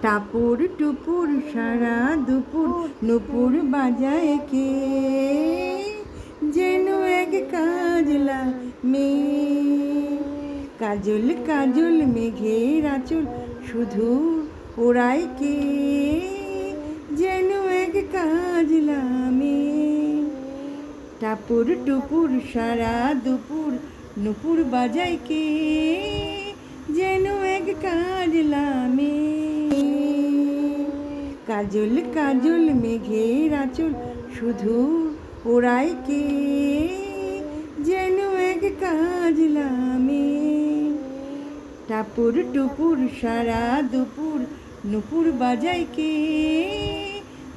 টাপুর টুপুর সারা দুপুর নুপুর বাজায় কে, যেন এক কাজলা মেয়ে। কাজল কাজল মেঘের আঁচল শুধু ওড়ায় কে, যেন এক কাজলা মেয়ে। টাপুর টুপুর সারা দুপুর নুপুর বাজায় কে, যেন এক কাজলা মেয়ে। কাজল কাজল মেঘের আঁচল শুধু ওড়ায় কে, যেন এক কাজলা মেয়ে। টাপুর টুপুর সারা দুপুর নুপুর বাজায় কে,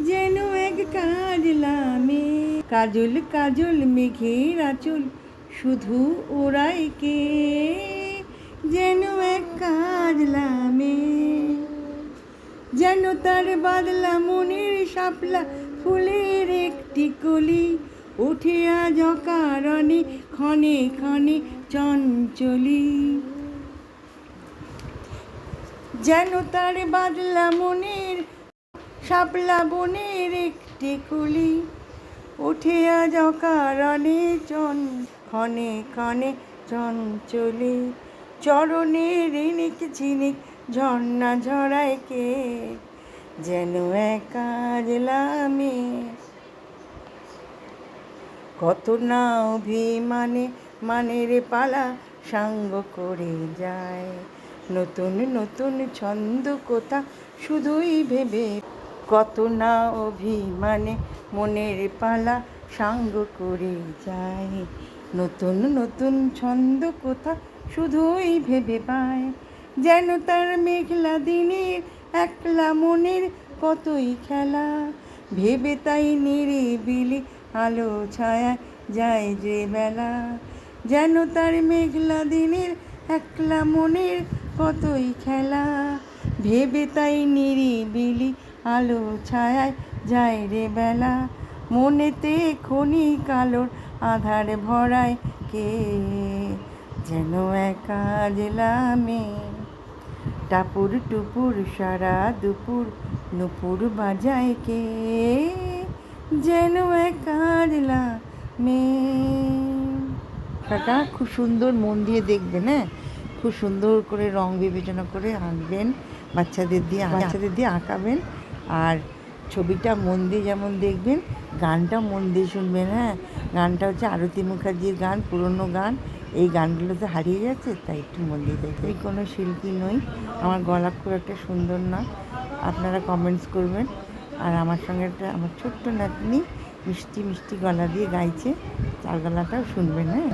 যেন এক কাজলা মেয়ে। কাজল কাজল মেঘের আঁচল শুধু ওড়ায় কে, যেন এক কাজলা মেয়ে। যেন তার বাদলা মনের শাপলা ফুলের একটি কলি, উঠে আজ অকারণে ক্ষণে ক্ষণে চঞ্চলি। যেন তার বাদলা মনের শাপলা বনের একটি কলি, উঠে আজ অকারণে ক্ষণে ক্ষণে চঞ্চলি। চরণে রিনিক ঝিনিক ঝর্ণা ঝরায় কে, যেন এক কাজলা মেয়ে। কত না অভিমানে মানের পালা সাঙ্গ করে যায়, নতুন নতুন ছন্দ কোথা শুধুই ভেবে। কত না অভিমানে মনের পালা সাঙ্গ করে যায়, নতুন নতুন ছন্দ কোথা শুধুই ভেবে পায়। যেন তার মেঘলা দিনের একলা মনের কতই খেলা, ভেবে তাই নিরিবিলি আলো ছায়া যায় যে বেলা। যেন তার মেঘলা দিনের একলা মনের কতই খেলা, ভেবে তাই নিরিবিলি আলো ছায়ায় যায় রে বেলা। মনেতে ক্ষণিক আলোর আধার ভরায় কে, যেন এক কাজলা মেয়ে। টাপুর টুপুর সারা দুপুর নুপুর বাজায় কে, যেন এক কাজলা মেয়ে। কাকা খুব সুন্দর মন দিয়ে দেখবেন, হ্যাঁ খুব সুন্দর করে রং বিবেচনা করে আঁকবেন, বাচ্চাদের দিয়ে আঁকাবেন। আর ছবিটা মন দিয়ে যেমন দেখবেন, গানটা মন দিয়ে শুনবেন। হ্যাঁ গানটা হচ্ছে আরতি মুখার্জির গান, পুরনো গান। এই গানগুলোতে হারিয়ে যাচ্ছে, তাই একটু মন দিয়ে দেখবেন। আমি কোনো শিল্পী নই, আমার গলা খুব একটা সুন্দর না, আপনারা কমেন্টস করবেন। আর আমার সঙ্গে একটা আমার ছোট্ট নাতনি মিষ্টি মিষ্টি গলা দিয়ে গাইছে, তার গলাটাও শুনবেন। হ্যাঁ।